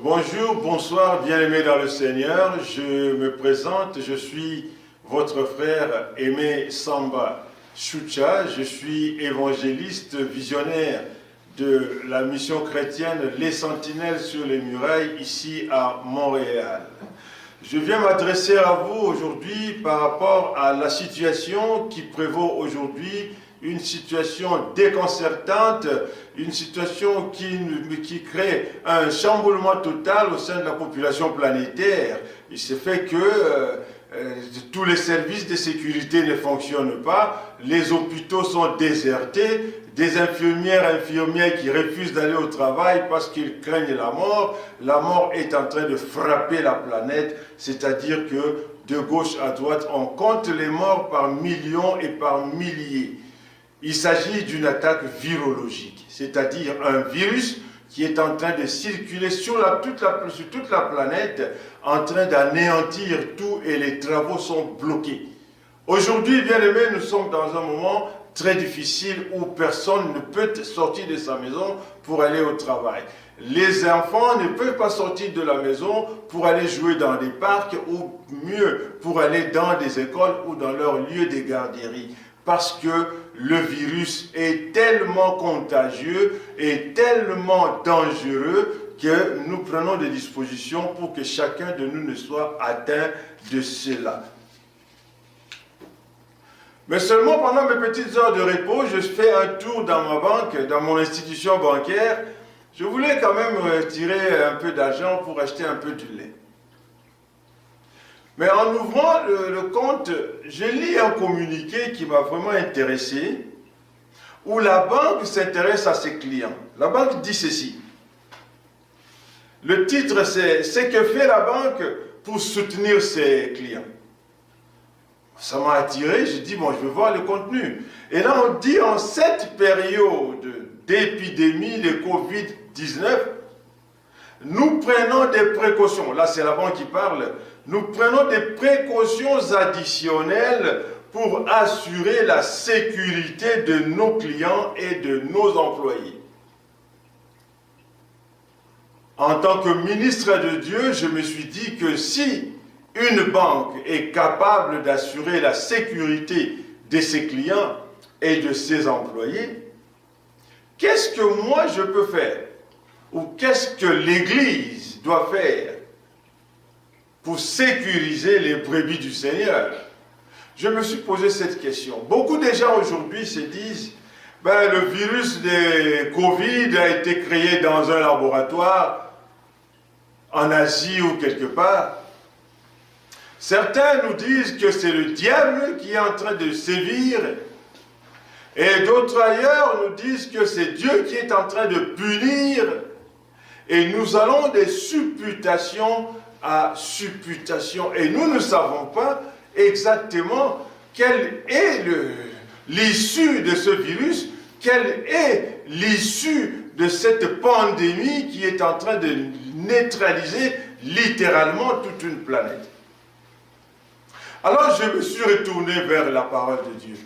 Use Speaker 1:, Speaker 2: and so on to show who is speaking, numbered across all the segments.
Speaker 1: Bonjour, bonsoir, bien-aimés dans le Seigneur. Je me présente, je suis votre frère Aimé Samba Choucha. Je suis évangéliste visionnaire de la mission chrétienne Les Sentinelles sur les Murailles, ici à Montréal. Je viens m'adresser à vous aujourd'hui par rapport à la situation qui prévaut aujourd'hui, une situation déconcertante, une situation qui crée un chamboulement total au sein de la population planétaire. Il se fait que tous les services de sécurité ne fonctionnent pas, les hôpitaux sont désertés, des infirmières qui refusent d'aller au travail parce qu'ils craignent la mort. La mort est en train de frapper la planète, c'est-à-dire que de gauche à droite, on compte les morts par millions et par milliers. Il s'agit d'une attaque virologique, c'est-à-dire un virus qui est en train de circuler sur toute la planète, en train d'anéantir tout et les travaux sont bloqués. Aujourd'hui, bien aimés, nous sommes dans un moment très difficile où personne ne peut sortir de sa maison pour aller au travail. Les enfants ne peuvent pas sortir de la maison pour aller jouer dans des parcs ou mieux pour aller dans des écoles ou dans leur lieu de garderie. Parce que le virus est tellement contagieux et tellement dangereux que nous prenons des dispositions pour que chacun de nous ne soit atteint de cela. Mais seulement pendant mes petites heures de repos, je fais un tour dans ma banque, dans mon institution bancaire. Je voulais quand même tirer un peu d'argent pour acheter un peu de lait. Mais en ouvrant le compte, je lis un communiqué qui m'a vraiment intéressé, où la banque s'intéresse à ses clients. La banque dit ceci. Le titre, c'est « Ce que fait la banque pour soutenir ses clients ». Ça m'a attiré, j'ai dit, bon, je vais voir le contenu. Et là, on dit, en cette période d'épidémie de Covid-19, nous prenons des précautions. Là, c'est la banque qui parle. Nous prenons des précautions additionnelles pour assurer la sécurité de nos clients et de nos employés. En tant que ministre de Dieu, je me suis dit que si une banque est capable d'assurer la sécurité de ses clients et de ses employés, qu'est-ce que moi je peux faire? Ou qu'est-ce que l'Église doit faire pour sécuriser les brebis du Seigneur? Je me suis posé cette question. Beaucoup de gens aujourd'hui se disent, le virus de Covid a été créé dans un laboratoire en Asie ou quelque part. Certains nous disent que c'est le diable qui est en train de sévir, et d'autres ailleurs nous disent que c'est Dieu qui est en train de punir, et nous allons des supputations à supputation, et nous ne savons pas exactement quelle est l'issue de ce virus, quelle est l'issue de cette pandémie qui est en train de neutraliser littéralement toute une planète. Alors je me suis retourné vers la parole de Dieu,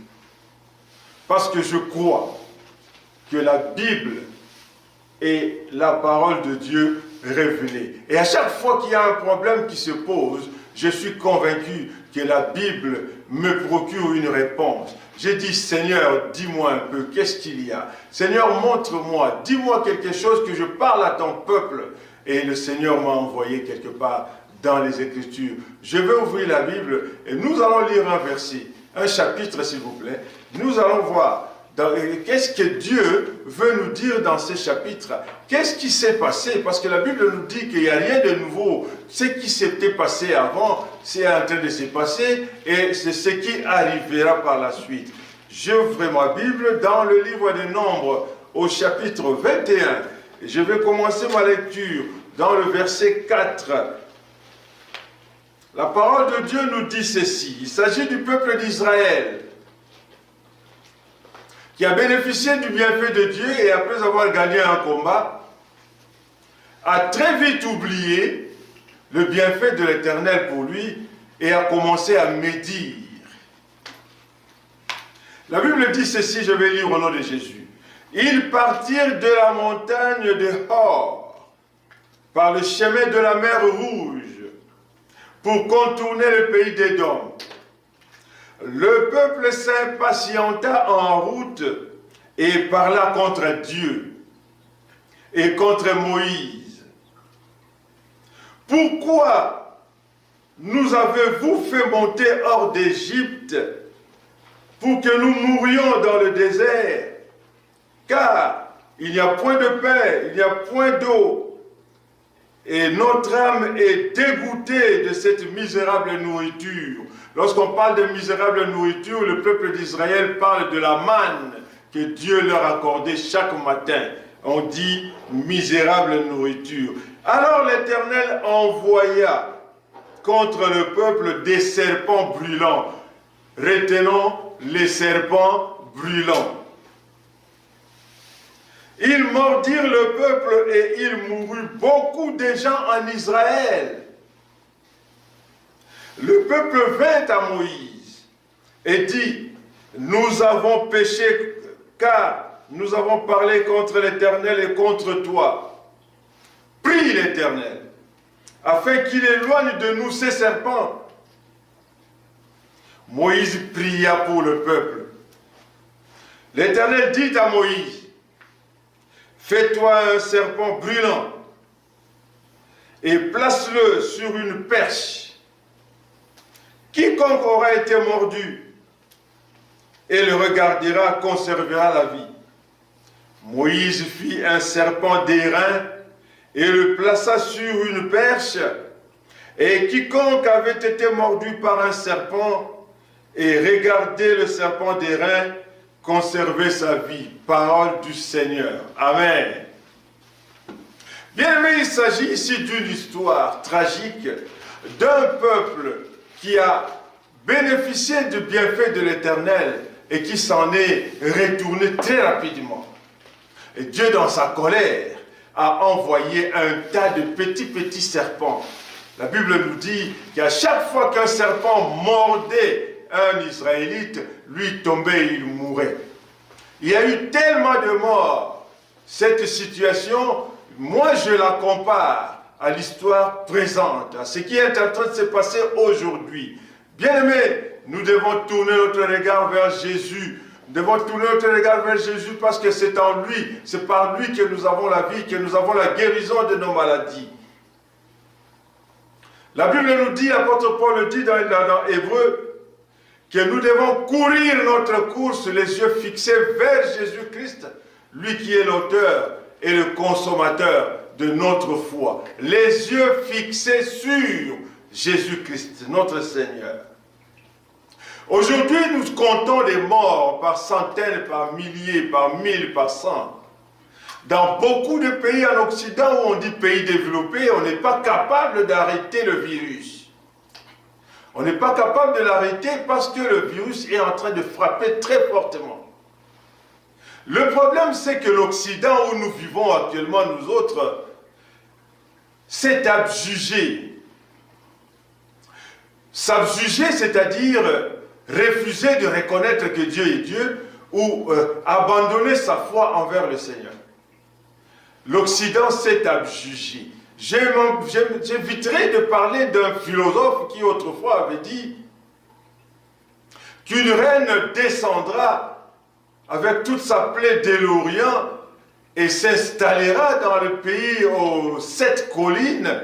Speaker 1: parce que je crois que la Bible est la parole de Dieu révélée. Et à chaque fois qu'il y a un problème qui se pose, je suis convaincu que la Bible me procure une réponse. J'ai dit, Seigneur, dis-moi un peu, qu'est-ce qu'il y a? Seigneur, montre-moi, dis-moi quelque chose que je parle à ton peuple. Et le Seigneur m'a envoyé quelque part dans les Écritures. Je vais ouvrir la Bible et nous allons lire un verset, un chapitre s'il vous plaît. Nous allons voir qu'est-ce que Dieu veut nous dire dans ces chapitres. Qu'est-ce qui s'est passé? Parce que la Bible nous dit qu'il n'y a rien de nouveau. Ce qui s'était passé avant, c'est en train de se passer et c'est ce qui arrivera par la suite. J'ouvre ma Bible dans le livre des Nombres au chapitre 21. Je vais commencer ma lecture dans le verset 4. La parole de Dieu nous dit ceci. Il s'agit du peuple d'Israël qui a bénéficié du bienfait de Dieu et après avoir gagné un combat, a très vite oublié le bienfait de l'Éternel pour lui et a commencé à médire. La Bible dit ceci, je vais lire au nom de Jésus. Ils partirent de la montagne de Hor par le chemin de la mer Rouge pour contourner le pays d'Édom. Le peuple s'impatienta en route et parla contre Dieu et contre Moïse. Pourquoi nous avez-vous fait monter hors d'Égypte pour que nous mourions dans le désert? Car il n'y a point de pain, il n'y a point d'eau. Et notre âme est dégoûtée de cette misérable nourriture. Lorsqu'on parle de misérable nourriture, le peuple d'Israël parle de la manne que Dieu leur accordait chaque matin. On dit misérable nourriture. Alors l'Éternel envoya contre le peuple des serpents brûlants. Retenons les serpents brûlants. Ils mordirent le peuple et il mourut beaucoup de gens en Israël. Le peuple vint à Moïse et dit, nous avons péché car nous avons parlé contre l'Éternel et contre toi. Prie l'Éternel afin qu'il éloigne de nous ces serpents. Moïse pria pour le peuple. L'Éternel dit à Moïse, fais-toi un serpent brûlant et place-le sur une perche. Quiconque aura été mordu et le regardera conservera la vie. Moïse fit un serpent d'airain et le plaça sur une perche, et quiconque avait été mordu par un serpent et regardait le serpent d'airain conserver sa vie. Parole du Seigneur. Amen. Bien-aimés, il s'agit ici d'une histoire tragique d'un peuple qui a bénéficié du bienfait de l'Éternel et qui s'en est retourné très rapidement. Et Dieu, dans sa colère, a envoyé un tas de petits serpents. La Bible nous dit qu'à chaque fois qu'un serpent mordait un Israélite, lui tombait et il mourait. Il y a eu tellement de morts. Cette situation, moi je la compare à l'histoire présente, à ce qui est en train de se passer aujourd'hui. Bien-aimés, nous devons tourner notre regard vers Jésus. Nous devons tourner notre regard vers Jésus parce que c'est en lui, c'est par lui que nous avons la vie, que nous avons la guérison de nos maladies. La Bible nous dit, l'apôtre Paul le dit dans Hébreux, que nous devons courir notre course, les yeux fixés vers Jésus-Christ, lui qui est l'auteur et le consommateur de notre foi. Les yeux fixés sur Jésus-Christ, notre Seigneur. Aujourd'hui, nous comptons les morts par centaines, par milliers, par mille, par cent. Dans beaucoup de pays en Occident, où on dit pays développés, on n'est pas capable d'arrêter le virus. On n'est pas capable de l'arrêter parce que le virus est en train de frapper très fortement. Le problème, c'est que l'Occident où nous vivons actuellement, nous autres, s'est abjugé. S'abjuger, c'est-à-dire refuser de reconnaître que Dieu est Dieu ou abandonner sa foi envers le Seigneur. L'Occident s'est abjugé. J'éviterai de parler d'un philosophe qui autrefois avait dit qu'une reine descendra avec toute sa plaie de l'Orient et s'installera dans le pays aux 7 collines,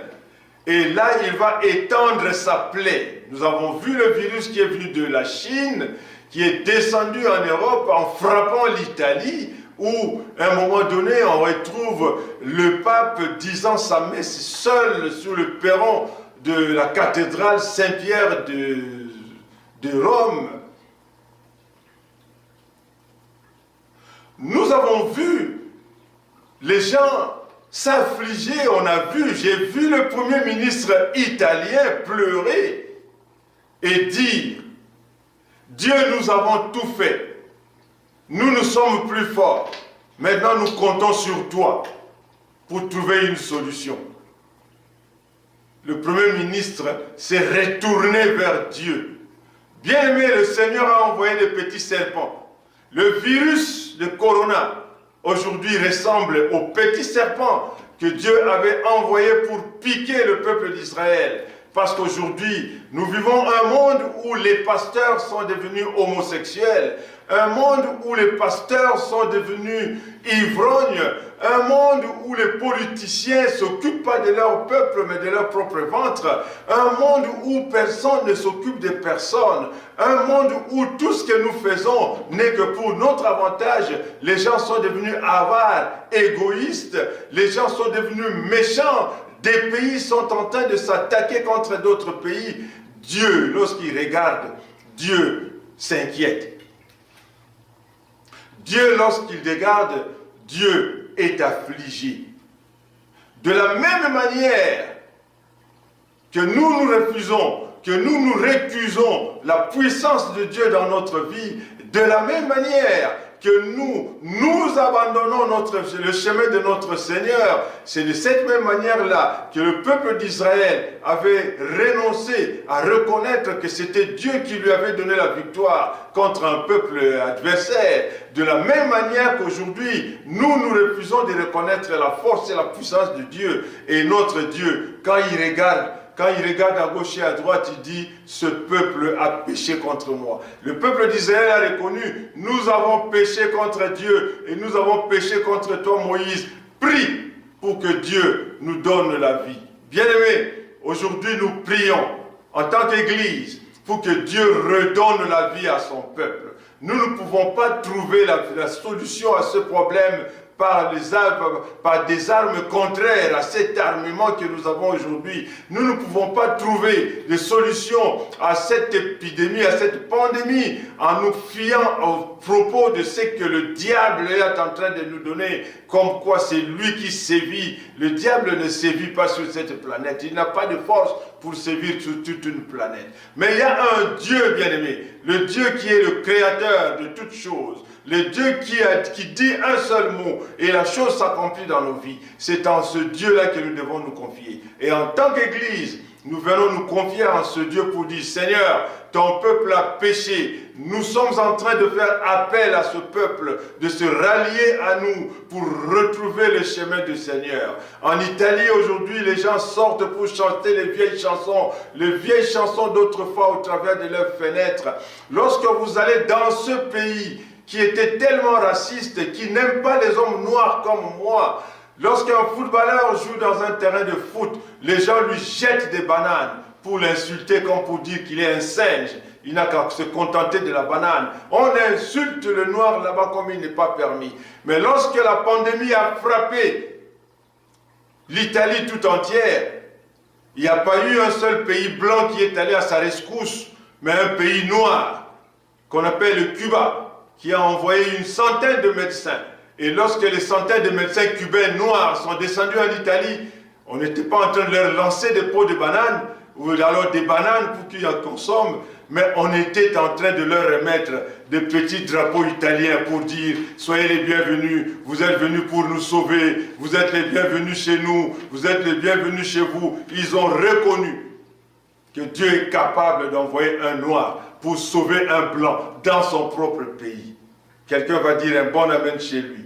Speaker 1: et là il va étendre sa plaie. Nous avons vu le virus qui est venu de la Chine, qui est descendu en Europe en frappant l'Italie, où à un moment donné on retrouve le pape disant sa messe seul sur le perron de la cathédrale Saint-Pierre de Rome. Nous avons vu les gens s'affliger, j'ai vu le Premier ministre italien pleurer et dire, Dieu, nous avons tout fait, nous ne sommes plus forts, maintenant nous comptons sur toi pour trouver une solution. Le Premier ministre s'est retourné vers Dieu. Bien aimé, le Seigneur a envoyé des petits serpents. Le virus de Corona, aujourd'hui, ressemble aux petits serpents que Dieu avait envoyé pour piquer le peuple d'Israël. Parce qu'aujourd'hui, nous vivons un monde où les pasteurs sont devenus homosexuels, un monde où les pasteurs sont devenus ivrognes, un monde où les politiciens ne s'occupent pas de leur peuple mais de leur propre ventre, un monde où personne ne s'occupe de personne, un monde où tout ce que nous faisons n'est que pour notre avantage. Les gens sont devenus avares, égoïstes, les gens sont devenus méchants. Des pays sont en train de s'attaquer contre d'autres pays. Dieu, lorsqu'il regarde, Dieu s'inquiète. Dieu, lorsqu'il regarde, Dieu est affligé. De la même manière que nous refusons, que nous récusons la puissance de Dieu dans notre vie, de la même manière que nous abandonnons le chemin de notre Seigneur, c'est de cette même manière-là que le peuple d'Israël avait renoncé à reconnaître que c'était Dieu qui lui avait donné la victoire contre un peuple adversaire. De la même manière qu'aujourd'hui, nous refusons de reconnaître la force et la puissance de Dieu. Et notre Dieu, quand il regarde à gauche et à droite, il dit, ce peuple a péché contre moi. Le peuple d'Israël a reconnu, nous avons péché contre Dieu et nous avons péché contre toi, Moïse. Prie pour que Dieu nous donne la vie. Bien-aimés, aujourd'hui nous prions en tant qu'Église pour que Dieu redonne la vie à son peuple. Nous ne pouvons pas trouver la solution à ce problème par des armes contraires à cet armement que nous avons aujourd'hui. Nous ne pouvons pas trouver de solution à cette épidémie, à cette pandémie, en nous fiant au propos de ce que le diable est en train de nous donner, comme quoi c'est lui qui sévit. Le diable ne sévit pas sur cette planète. Il n'a pas de force pour sévir sur toute une planète. Mais il y a un Dieu bien-aimé, le Dieu qui est le créateur de toutes choses, le Dieu qui dit un seul mot et la chose s'accomplit dans nos vies. C'est en ce Dieu-là que nous devons nous confier. Et en tant qu'Église, nous venons nous confier en ce Dieu pour dire, Seigneur, ton peuple a péché. Nous sommes en train de faire appel à ce peuple, de se rallier à nous pour retrouver le chemin du Seigneur. En Italie, aujourd'hui, les gens sortent pour chanter les vieilles chansons d'autrefois au travers de leurs fenêtres. Lorsque vous allez dans ce pays qui était tellement raciste, qui n'aime pas les hommes noirs comme moi, lorsqu'un footballeur joue dans un terrain de foot, les gens lui jettent des bananes pour l'insulter comme pour dire qu'il est un singe. Il n'a qu'à se contenter de la banane. On insulte le noir là-bas comme il n'est pas permis. Mais lorsque la pandémie a frappé l'Italie tout entière, il n'y a pas eu un seul pays blanc qui est allé à sa rescousse, mais un pays noir, qu'on appelle le Cuba, qui a envoyé une centaine de médecins. Et lorsque les centaines de médecins cubains noirs sont descendus en Italie, on n'était pas en train de leur lancer des pots de bananes, ou alors des bananes pour qu'ils en consomment, mais on était en train de leur remettre des petits drapeaux italiens pour dire « Soyez les bienvenus, vous êtes venus pour nous sauver, vous êtes les bienvenus chez nous, vous êtes les bienvenus chez vous ». Ils ont reconnu que Dieu est capable d'envoyer un noir pour sauver un blanc dans son propre pays. Quelqu'un va dire un bon amen chez lui.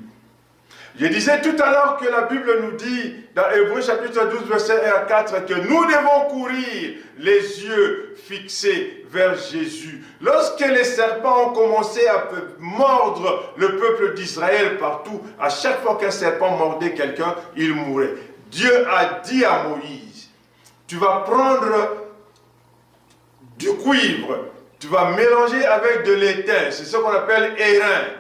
Speaker 1: Je disais tout à l'heure que la Bible nous dit, dans Hébreux chapitre 12, verset 1 à 4, que nous devons courir les yeux fixés vers Jésus. Lorsque les serpents ont commencé à mordre le peuple d'Israël partout, à chaque fois qu'un serpent mordait quelqu'un, il mourait. Dieu a dit à Moïse, tu vas prendre du cuivre, tu vas mélanger avec de l'étain, c'est ce qu'on appelle airain.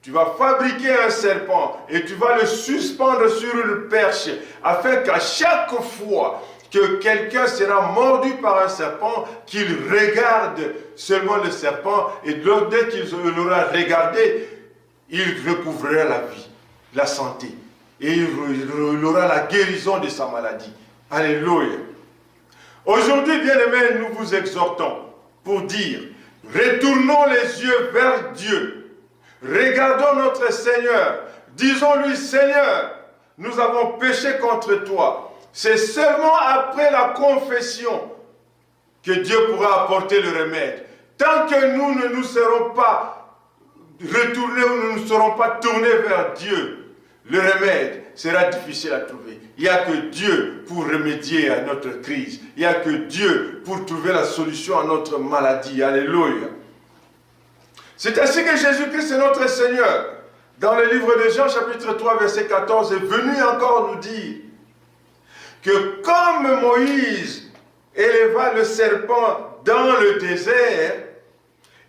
Speaker 1: Tu vas fabriquer un serpent et tu vas le suspendre sur une perche afin qu'à chaque fois que quelqu'un sera mordu par un serpent, qu'il regarde seulement le serpent et dès qu'il l'aura regardé, il recouvrera la vie, la santé et il aura la guérison de sa maladie. Alléluia. Aujourd'hui, bien-aimés, nous vous exhortons pour dire, retournons les yeux vers Dieu. Regardons notre Seigneur, disons-lui, Seigneur, nous avons péché contre toi. C'est seulement après la confession que Dieu pourra apporter le remède. Tant que nous ne nous serons pas retournés ou nous ne serons pas tournés vers Dieu, le remède sera difficile à trouver. Il n'y a que Dieu pour remédier à notre crise. Il n'y a que Dieu pour trouver la solution à notre maladie. Alléluia. C'est ainsi que Jésus-Christ est notre Seigneur. Dans le livre de Jean, chapitre 3, verset 14, est venu encore nous dire que comme Moïse éleva le serpent dans le désert,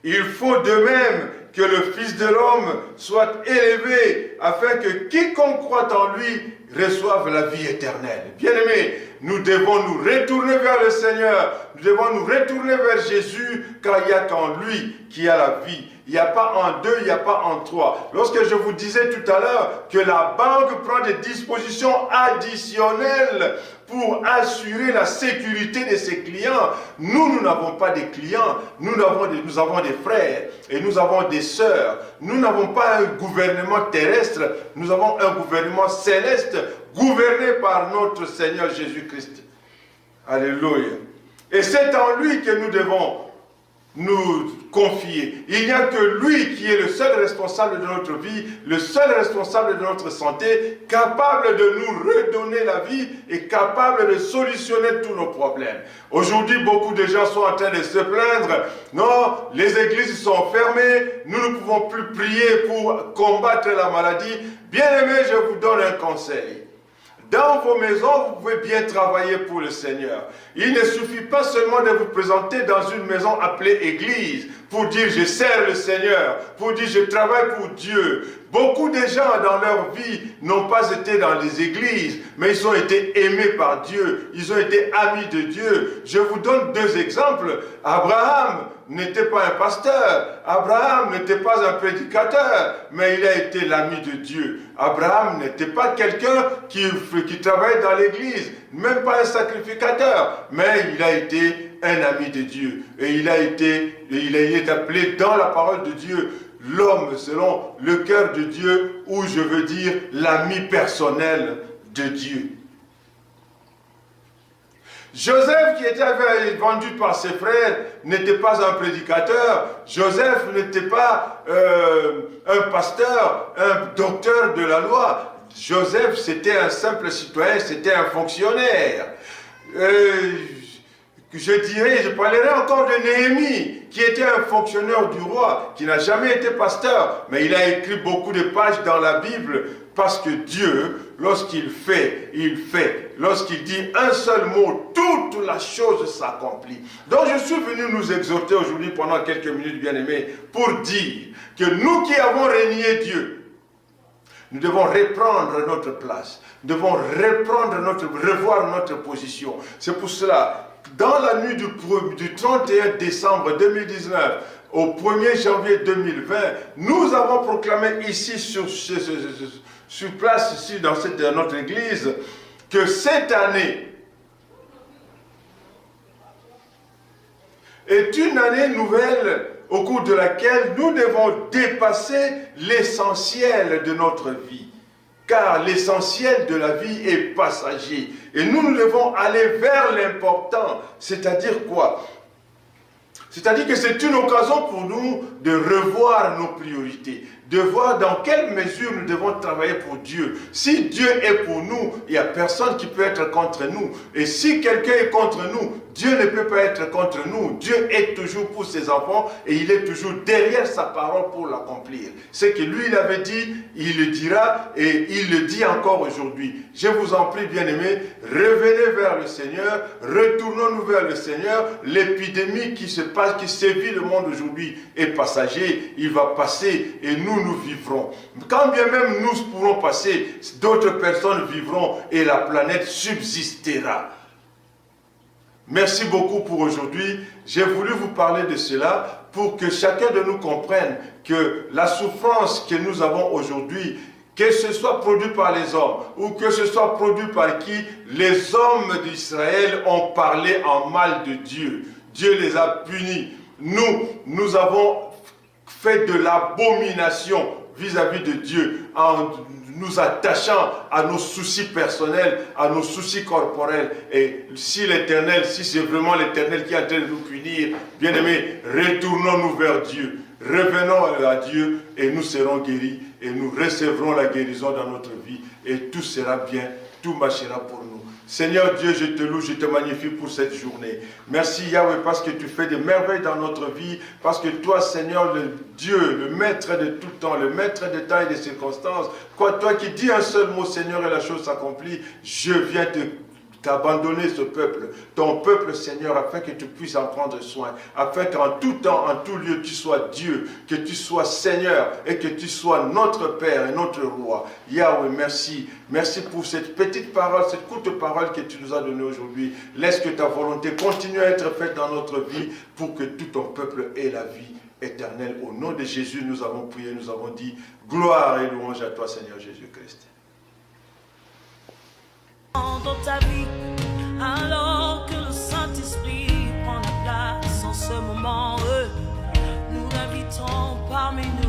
Speaker 1: il faut de même que le Fils de l'homme soit élevé, afin que quiconque croit en lui reçoive la vie éternelle. Bien-aimés, nous devons nous retourner vers le Seigneur, nous devons nous retourner vers Jésus, car il n'y a qu'en lui qui a la vie. Il n'y a pas en deux, il n'y a pas en trois. Lorsque je vous disais tout à l'heure que la banque prend des dispositions additionnelles pour assurer la sécurité de ses clients, nous n'avons pas des clients, nous avons des frères et nous avons des sœurs. Nous n'avons pas un gouvernement terrestre, nous avons un gouvernement céleste gouverné par notre Seigneur Jésus-Christ. Alléluia. Et c'est en lui que nous devons nous confier. Il n'y a que lui qui est le seul responsable de notre vie, le seul responsable de notre santé, capable de nous redonner la vie et capable de solutionner tous nos problèmes. Aujourd'hui, beaucoup de gens sont en train de se plaindre. Non, les églises sont fermées, nous ne pouvons plus prier pour combattre la maladie. Bien-aimés, je vous donne un conseil. Dans vos maisons, vous pouvez bien travailler pour le Seigneur. Il ne suffit pas seulement de vous présenter dans une maison appelée église pour dire je sers le Seigneur, pour dire je travaille pour Dieu. Beaucoup de gens dans leur vie n'ont pas été dans les églises, mais ils ont été aimés par Dieu, ils ont été amis de Dieu. Je vous donne deux exemples. Abraham n'était pas un pasteur, Abraham n'était pas un prédicateur, mais il a été l'ami de Dieu. Abraham n'était pas quelqu'un qui travaillait dans l'église, même pas un sacrificateur, mais il a été un ami de Dieu. Et il a été appelé dans la parole de Dieu l'homme selon le cœur de Dieu, ou je veux dire l'ami personnel de Dieu. Joseph, qui était vendu par ses frères, n'était pas un prédicateur. Joseph n'était pas un pasteur, un docteur de la loi. Joseph, c'était un simple citoyen, c'était un fonctionnaire. Je parlerai encore de Néhémie, qui était un fonctionnaire du roi, qui n'a jamais été pasteur, mais il a écrit beaucoup de pages dans la Bible, parce que Dieu, lorsqu'il fait, il fait. Lorsqu'il dit un seul mot, toute la chose s'accomplit. Donc je suis venu nous exhorter aujourd'hui pendant quelques minutes, bien-aimés, pour dire que nous qui avons régné Dieu, nous devons reprendre notre place. Nous devons revoir notre position. C'est pour cela, dans la nuit du 31 décembre 2019 au 1er janvier 2020, nous avons proclamé ici sur place, ici dans notre église, que cette année est une année nouvelle au cours de laquelle nous devons dépasser l'essentiel de notre vie. Car l'essentiel de la vie est passager. Et nous devons aller vers l'important. C'est-à-dire quoi? C'est-à-dire que c'est une occasion pour nous de revoir nos priorités, de voir dans quelle mesure nous devons travailler pour Dieu. Si Dieu est pour nous, il n'y a personne qui peut être contre nous. Et si quelqu'un est contre nous, Dieu ne peut pas être contre nous. Dieu est toujours pour ses enfants et il est toujours derrière sa parole pour l'accomplir. Ce que lui, il avait dit, il le dira et il le dit encore aujourd'hui. Je vous en prie, bien-aimés, revenez vers le Seigneur, retournons-nous vers le Seigneur. L'épidémie qui se passe, qui sévit le monde aujourd'hui est passager, il va passer et nous vivrons. Quand bien même nous pourrons passer, d'autres personnes vivront et la planète subsistera. Merci beaucoup pour aujourd'hui. J'ai voulu vous parler de cela pour que chacun de nous comprenne que la souffrance que nous avons aujourd'hui, que ce soit produit par les hommes ou que ce soit produit par qui, les hommes d'Israël ont parlé en mal de Dieu. Dieu les a punis. Nous avons fait de l'abomination vis-à-vis de Dieu en nous attachant à nos soucis personnels, à nos soucis corporels. Et si l'Éternel, si c'est vraiment l'Éternel qui est en train de nous punir, bien-aimés, retournons-nous vers Dieu. revenons à Dieu et nous serons guéris et nous recevrons la guérison dans notre vie et tout sera bien, tout marchera pour nous. Seigneur Dieu, je te loue, je te magnifie pour cette journée. Merci Yahweh parce que tu fais des merveilles dans notre vie, parce que toi Seigneur, le Dieu, le maître de tout temps, le maître des temps et des circonstances, toi qui dis un seul mot Seigneur et la chose s'accomplit, je viens t'abandonner ce peuple, ton peuple Seigneur, afin que tu puisses en prendre soin, afin qu'en tout temps, en tout lieu, tu sois Dieu, que tu sois Seigneur et que tu sois notre Père et notre Roi. Yahweh, merci. Merci pour cette petite parole, cette courte parole que tu nous as donnée aujourd'hui. Laisse que ta volonté continue à être faite dans notre vie pour que tout ton peuple ait la vie éternelle. Au nom de Jésus, nous avons prié, nous avons dit gloire et louange à toi Seigneur Jésus-Christ.
Speaker 2: Dans ta vie, alors que le Saint-Esprit prend la place en ce moment, nous l'invitons parmi nous.